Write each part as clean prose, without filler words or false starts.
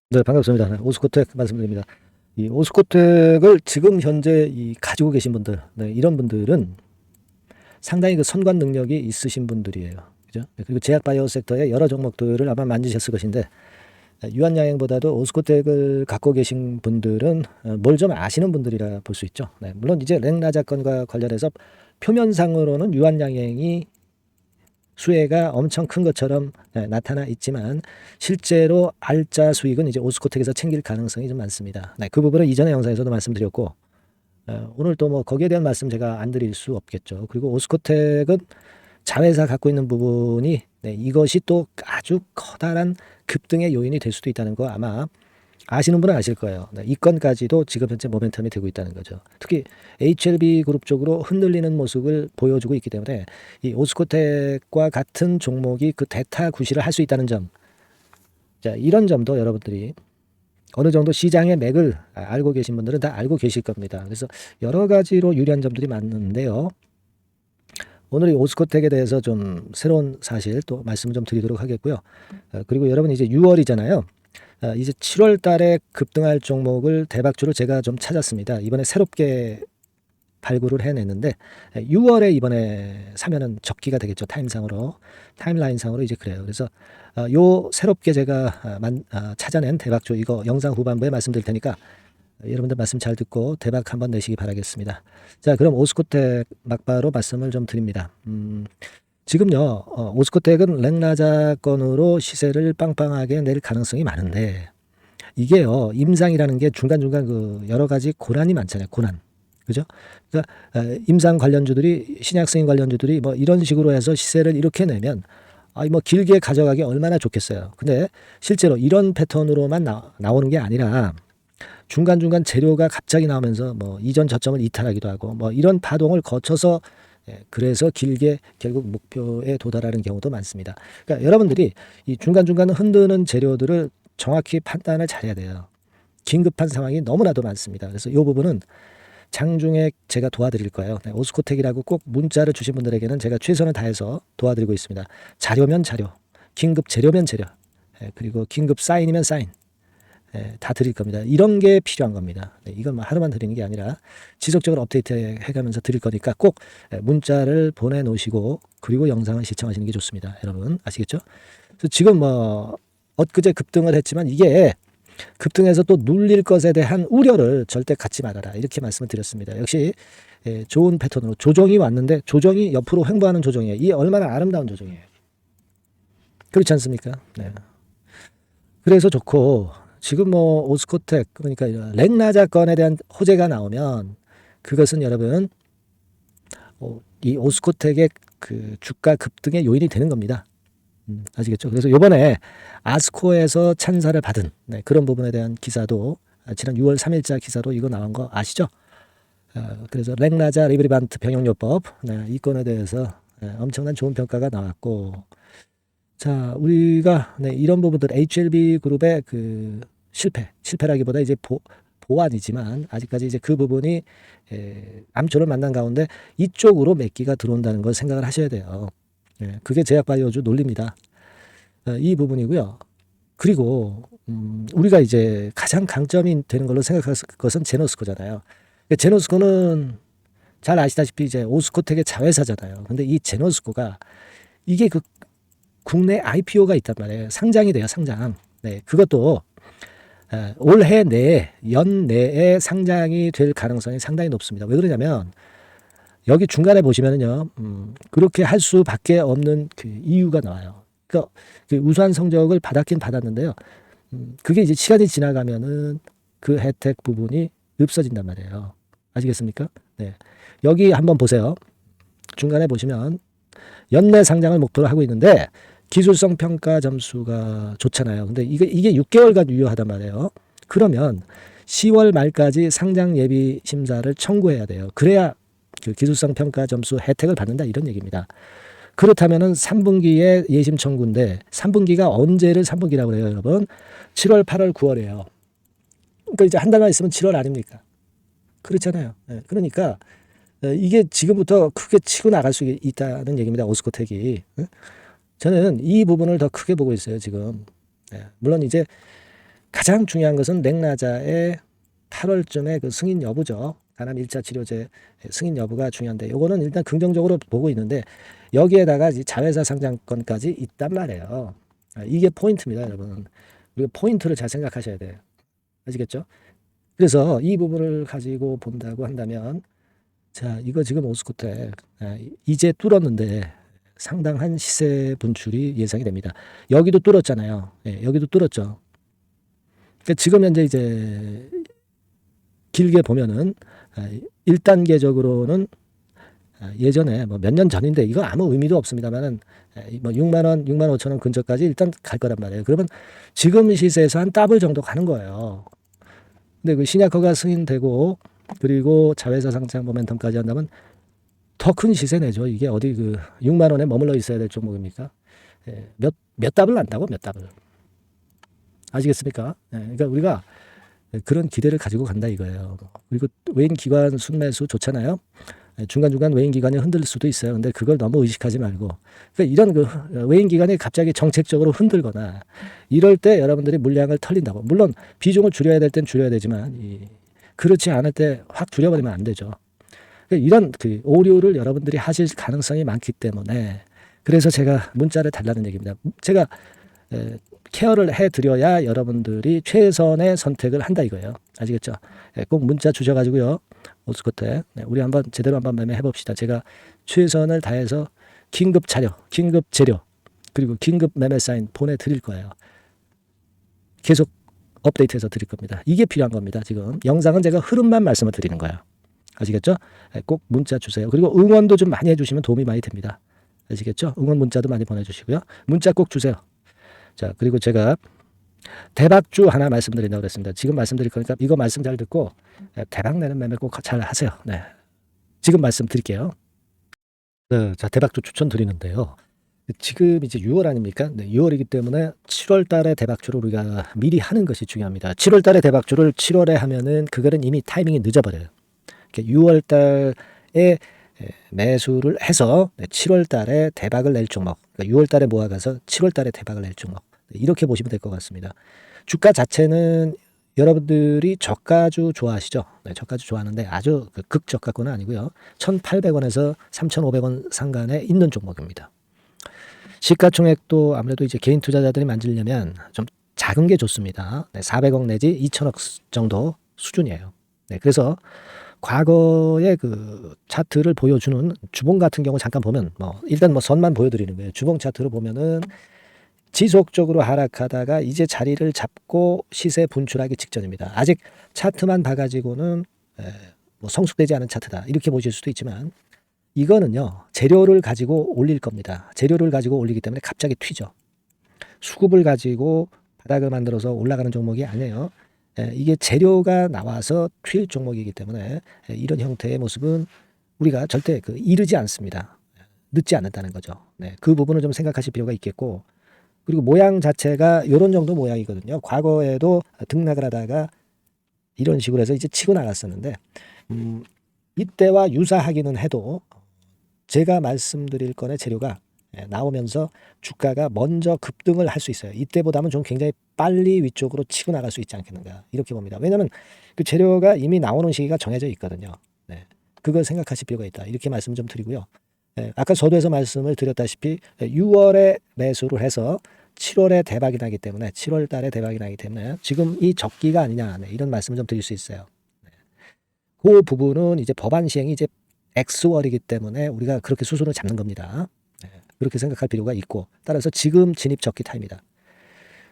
네, 반갑습니다. 네, 오스코텍 말씀드립니다. 이 오스코텍을 지금 현재 가지고 계신 분들, 네, 이런 분들은 상당히 그 선관 능력이 있으신 분들이에요. 그죠? 네, 그리고 제약 바이오 섹터의 여러 종목들을 아마 만지셨을 것인데, 유한양행보다도 오스코텍을 갖고 계신 분들은 뭘 좀 아시는 분들이라 볼 수 있죠. 네, 물론 이제 랭라자 건과 관련해서 표면상으로는 유한양행이 수혜가 엄청 큰 것처럼 나타나 있지만 실제로 알짜 수익은 이제 오스코텍에서 챙길 가능성이 좀 많습니다. 네, 그 부분은 이전의 영상에서도 말씀드렸고 오늘 또 뭐 거기에 대한 말씀 제가 안 드릴 수 없겠죠. 그리고 오스코텍은 자회사 갖고 있는 부분이 이것이 또 아주 커다란 급등의 요인이 될 수도 있다는 거 아마 아시는 분은 아실 거예요. 이 건까지도 지금 현재 모멘텀이 되고 있다는 거죠. 특히 HLB 그룹 쪽으로 흔들리는 모습을 보여주고 있기 때문에 이 오스코텍과 같은 종목이 그 대타 구실을 할 수 있다는 점. 자, 이런 점도 여러분들이 어느 정도 시장의 맥을 알고 계신 분들은 다 알고 계실 겁니다. 그래서 여러 가지로 유리한 점들이 많은데요. 오늘 이 오스코텍에 대해서 좀 새로운 사실 또 말씀을 좀 드리도록 하겠고요. 그리고 여러분 이제 6월이잖아요. 이제 7월 달에 급등할 종목을 대박주로 제가 좀 찾았습니다. 이번에 새롭게 발굴을 해냈는데 6월에 이번에 사면은 적기가 되겠죠. 타임라인상으로 이제 그래요. 그래서 요 새롭게 제가 찾아낸 대박주 이거 영상 후반부에 말씀드릴 테니까 여러분들 말씀 잘 듣고 대박 한번 내시기 바라겠습니다. 자, 그럼 오스코텍 막바로 말씀을 좀 드립니다. 지금요, 오스코텍은 랭라자 건으로 시세를 빵빵하게 낼 가능성이 많은데, 이게요, 임상이라는 게 중간중간 그 여러 가지 고난이 많잖아요, 고난. 그죠? 그러니까, 임상 관련주들이, 신약 승인 관련주들이 뭐 이런 식으로 해서 시세를 이렇게 내면, 뭐 길게 가져가기 얼마나 좋겠어요. 근데 실제로 이런 패턴으로만 나오는 게 아니라, 중간중간 재료가 갑자기 나오면서 뭐 이전 저점을 이탈하기도 하고, 뭐 이런 파동을 거쳐서 그래서 길게 결국 목표에 도달하는 경우도 많습니다. 그러니까 여러분들이 이 중간중간 흔드는 재료들을 정확히 판단을 잘해야 돼요. 긴급한 상황이 너무나도 많습니다. 그래서 이 부분은 장중에 제가 도와드릴 거예요. 오스코텍이라고 꼭 문자를 주신 분들에게는 제가 최선을 다해서 도와드리고 있습니다. 자료면 자료, 긴급 재료면 재료, 그리고 긴급 사인이면 사인. 다 드릴 겁니다. 이런 게 필요한 겁니다. 이건 뭐 하루만 드리는 게 아니라 지속적으로 업데이트 해가면서 드릴 거니까 꼭 문자를 보내놓으시고 그리고 영상을 시청하시는 게 좋습니다. 여러분 아시겠죠? 그래서 지금 뭐 엊그제 급등을 했지만 이게 급등해서 또 눌릴 것에 대한 우려를 절대 갖지 말아라. 이렇게 말씀을 드렸습니다. 역시 좋은 패턴으로 조정이 왔는데 조정이 옆으로 횡보하는 조정이에요. 이게 얼마나 아름다운 조정이에요. 그렇지 않습니까? 네. 그래서 좋고 지금 뭐 오스코텍 그러니까 랭라자 건에 대한 호재가 나오면 그것은 여러분 이 오스코텍의 그 주가 급등의 요인이 되는 겁니다. 아시겠죠? 그래서 요번에 아스코에서 찬사를 받은 그런 부분에 대한 기사도 지난 6월 3일자 기사로 이거 나온 거 아시죠? 그래서 랭라자 리브리반트 병용요법 이 건에 대해서 엄청난 좋은 평가가 나왔고 자, 우리가 이런 부분들 HLB 그룹의 그 실패라기보다 이제 보완이지만 아직까지 이제 그 부분이 암초를 만난 가운데 이쪽으로 몇 기가 들어온다는 걸 생각을 하셔야 돼요. 그게 제약바이오주 논리입니다. 이 부분이고요. 그리고 우리가 이제 가장 강점이 되는 걸로 생각할 것은 제노스코잖아요. 제노스코는 잘 아시다시피 이제 오스코텍의 자회사잖아요. 근데 이 제노스코가 이게 그 국내 IPO가 있단 말이에요. 상장이 돼요, 상장. 네, 그것도 올해 내에, 연내에 상장이 될 가능성이 상당히 높습니다. 왜 그러냐면, 여기 중간에 보시면은요, 그렇게 할 수밖에 없는 그 이유가 나와요. 그러니까 그 우수한 성적을 받았긴 받았는데요. 그게 이제 시간이 지나가면은 그 혜택 부분이 없어진단 말이에요. 아시겠습니까? 네. 여기 한번 보세요. 중간에 보시면, 연내 상장을 목표로 하고 있는데, 기술성 평가 점수가 좋잖아요. 근데 이게 6개월간 유효하단 말이에요. 그러면 10월 말까지 상장 예비 심사를 청구해야 돼요. 그래야 그 기술성 평가 점수 혜택을 받는다 이런 얘기입니다. 그렇다면은 3분기에 예심 청구인데 3분기가 언제를 3분기라고 그래요, 여러분? 7월, 8월, 9월이에요. 그러니까 이제 한 달만 있으면 7월 아닙니까? 그렇잖아요. 그러니까 이게 지금부터 크게 치고 나갈 수 있다는 얘기입니다. 오스코텍이. 저는 이 부분을 더 크게 보고 있어요, 지금. 물론 이제 가장 중요한 것은 맥라자의 8월쯤에 그 승인 여부죠. 간암 1차 치료제 승인 여부가 중요한데 요거는 일단 긍정적으로 보고 있는데 여기에다가 자회사 상장권까지 있단 말이에요. 이게 포인트입니다, 여러분. 우리가 포인트를 잘 생각하셔야 돼요. 아시겠죠? 그래서 이 부분을 가지고 본다고 한다면 자, 이거 지금 오스코텍 이제 뚫었는데 상당한 시세 분출이 예상이 됩니다. 여기도 뚫었잖아요. 예, 여기도 뚫었죠. 그러니까 지금 현재 이제 길게 보면은 1단계적으로는 예전에 뭐 몇 년 전인데 이건 아무 의미도 없습니다만은 뭐 6만 원, 6만 5천 원 근처까지 일단 갈 거란 말이에요. 그러면 지금 시세에서 한 더블 정도 가는 거예요. 근데 그 신약허가 승인되고 그리고 자회사 상장 모멘텀까지 한다면 더 큰 시세 내죠. 이게 어디 그 6만 원에 머물러 있어야 될 종목입니까? 예, 몇 답을 난다고 몇 답을. 아시겠습니까? 예, 그러니까 우리가 그런 기대를 가지고 간다 이거예요. 그리고 외인 기관 순매수 좋잖아요. 예, 중간중간 외인 기관이 흔들 수도 있어요. 근데 그걸 너무 의식하지 말고. 그러니까 이런 그 외인 기관이 갑자기 정책적으로 흔들거나 이럴 때 여러분들이 물량을 털린다고. 물론 비중을 줄여야 될 땐 줄여야 되지만 그렇지 않을 때 확 줄여버리면 안 되죠. 그러니까 이런 그 오류를 여러분들이 하실 가능성이 많기 때문에 그래서 제가 문자를 달라는 얘기입니다. 제가 케어를 해드려야 여러분들이 최선의 선택을 한다 이거예요. 아시겠죠? 꼭 문자 주셔가지고요. 오스코텍 우리 한번 제대로 한번 매매해 봅시다. 제가 최선을 다해서 긴급 자료, 긴급 재료 그리고 긴급 매매 사인 보내드릴 거예요. 계속 업데이트해서 드릴 겁니다. 이게 필요한 겁니다. 지금 영상은 제가 흐름만 말씀을 드리는 거예요. 아시겠죠? 꼭 문자 주세요. 그리고 응원도 좀 많이 해주시면 도움이 많이 됩니다. 아시겠죠? 응원 문자도 많이 보내주시고요. 문자 꼭 주세요. 자, 그리고 제가 대박주 하나 말씀드린다고 그랬습니다. 지금 말씀드릴 거니까 이거 말씀 잘 듣고 대박 내는 매매 꼭 잘 하세요. 네. 지금 말씀드릴게요. 네, 자, 대박주 추천드리는데요. 지금 이제 6월 아닙니까? 네, 6월이기 때문에 7월 달에 대박주를 우리가 미리 하는 것이 중요합니다. 7월 달에 대박주를 7월에 하면은 그거는 이미 타이밍이 늦어버려요. 6월 달에 매수를 해서 7월 달에 대박을 낼 종목, 그러니까 6월 달에 모아가서 7월 달에 대박을 낼 종목, 이렇게 보시면 될 것 같습니다. 주가 자체는 여러분들이 저가주 좋아하시죠? 네, 저가주 좋아하는데 아주 극저가권은 아니고요. 1,800원에서 3,500원 상간에 있는 종목입니다. 시가총액도 아무래도 이제 개인 투자자들이 만지려면 좀 작은 게 좋습니다. 네, 400억 내지 2천억 정도 수준이에요. 네, 그래서 과거의 그 차트를 보여주는 주봉 같은 경우 잠깐 보면 일단 선만 보여드리는 거예요. 주봉 차트를 보면은 지속적으로 하락하다가 이제 자리를 잡고 시세 분출하기 직전입니다. 아직 차트만 봐가지고는 성숙되지 않은 차트다 이렇게 보실 수도 있지만 이거는요 재료를 가지고 올릴 겁니다. 재료를 가지고 올리기 때문에 갑자기 튀죠. 수급을 가지고 바닥을 만들어서 올라가는 종목이 아니에요. 이게 재료가 나와서 튈 종목이기 때문에 이런 형태의 모습은 우리가 절대 이르지 않습니다. 늦지 않는다는 거죠. 네, 그 부분을 좀 생각하실 필요가 있겠고 그리고 모양 자체가 이런 정도 모양이거든요. 과거에도 등락을 하다가 이런 식으로 해서 이제 치고 나갔었는데 이때와 유사하기는 해도 제가 말씀드릴 건의 재료가 나오면서 주가가 먼저 급등을 할 수 있어요. 이때보다는 좀 굉장히 빨리 위쪽으로 치고 나갈 수 있지 않겠는가 이렇게 봅니다. 왜냐하면 그 재료가 이미 나오는 시기가 정해져 있거든요. 네, 그걸 생각하실 필요가 있다 이렇게 말씀 좀 드리고요. 아까 서두에서 말씀을 드렸다시피 6월에 매수를 해서 7월에 대박이 나기 때문에 7월 달에 대박이 나기 때문에 지금 이 적기가 아니냐 이런 말씀을 좀 드릴 수 있어요. 그 부분은 이제 법안 시행이 이제 X월이기 때문에 우리가 그렇게 수순을 잡는 겁니다. 그렇게 생각할 필요가 있고 따라서 지금 진입 적기 타입니다.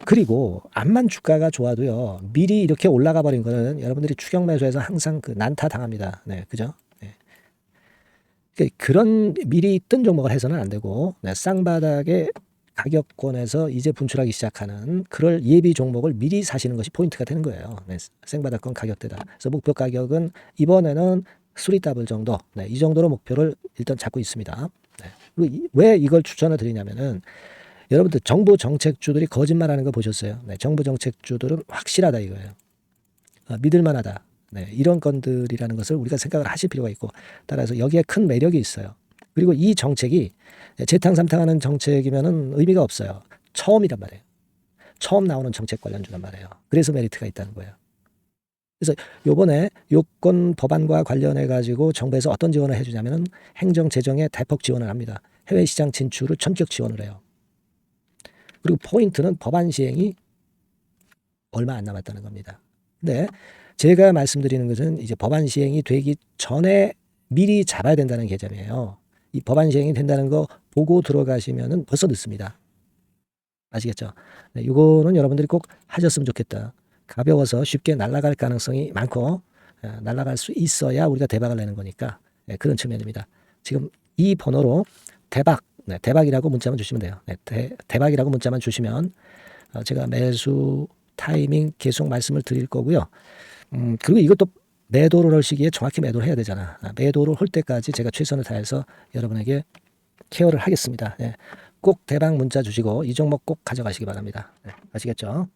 그리고 암만 주가가 좋아도요 미리 이렇게 올라가 버린 거는 여러분들이 추격 매수해서 항상 난타 당합니다. 네, 그죠? 그런 미리 뜬 종목을 해서는 안 되고 쌍바닥의 가격권에서 이제 분출하기 시작하는 그럴 예비 종목을 미리 사시는 것이 포인트가 되는 거예요. 네, 생바닥권 가격대다. 그래서 목표 가격은 이번에는 3더블 정도, 이 정도로 목표를 일단 잡고 있습니다. 그리고 왜 이걸 추천을 드리냐면은 여러분들 정부 정책주들이 거짓말하는 거 보셨어요? 정부 정책주들은 확실하다 이거예요. 믿을만하다. 이런 건들이라는 것을 우리가 생각을 하실 필요가 있고 따라서 여기에 큰 매력이 있어요. 그리고 이 정책이 재탕삼탕하는 정책이면은 의미가 없어요. 처음이란 말이에요. 처음 나오는 정책 관련주란 말이에요. 그래서 메리트가 있다는 거예요. 그래서 요번에 요건 법안과 관련해 가지고 정부에서 어떤 지원을 해주냐면은 행정 재정에 대폭 지원을 합니다. 해외 시장 진출을 전격 지원을 해요. 그리고 포인트는 법안 시행이 얼마 안 남았다는 겁니다. 근데 제가 말씀드리는 것은 이제 법안 시행이 되기 전에 미리 잡아야 된다는 개념이에요. 이 법안 시행이 된다는 거 보고 들어가시면은 벌써 늦습니다. 아시겠죠? 네, 이거는 여러분들이 꼭 하셨으면 좋겠다. 가벼워서 쉽게 날아갈 가능성이 많고 날아갈 수 있어야 우리가 대박을 내는 거니까 그런 측면입니다. 지금 이 번호로 대박, 대박이라고 문자만 주시면 돼요. 대박이라고 문자만 주시면 제가 매수 타이밍 계속 말씀을 드릴 거고요. 그리고 이것도 매도를 할 시기에 정확히 매도를 해야 되잖아. 매도를 할 때까지 제가 최선을 다해서 여러분에게 케어를 하겠습니다. 꼭 대박 문자 주시고 이 종목 꼭 가져가시기 바랍니다. 아시겠죠?